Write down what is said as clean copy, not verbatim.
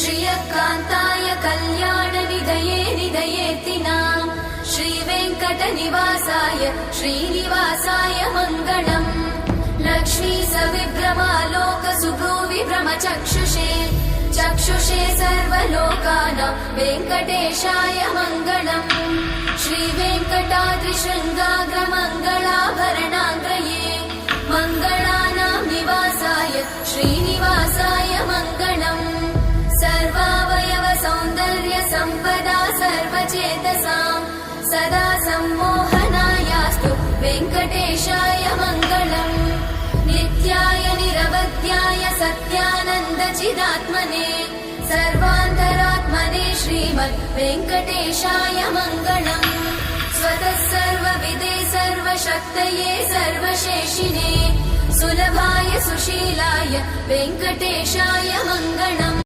श्रियकान्ताय कल्याणनिधये निधयेतिनाम् श्रीवेङ्कटनिवासाय श्रीनिवासाय मङ्गलम्। लक्ष्मी सविभ्रमालोकसुभ्रूविभ्रमचक्षुषे चक्षुषे सर्वलोकानां वेङ्कटेशाय मङ्गलम्। श्रीवेङ्कटाद्रिशृङ्गाग्रमङ्गलाभरणाङ्गये मङ्गलानां निवासाय श्रीनिवासाय मङ्गलम्। सर्वावयव सौन्दर्य सम्पदा सर्वचेतसां सदा सम्मोहनायास्तु वेङ्कटेशाय मङ्गलम्। नित्याय निरवध्याय सत्यानन्दचिदात्मने सर्वान्तरात्मने श्रीमद् वेङ्कटेशाय मङ्गलम्। स्वतः सर्वविदे सर्वशक्तये सर्वशेषिने सुलभाय सुशीलाय वेङ्कटेशाय मङ्गलम्।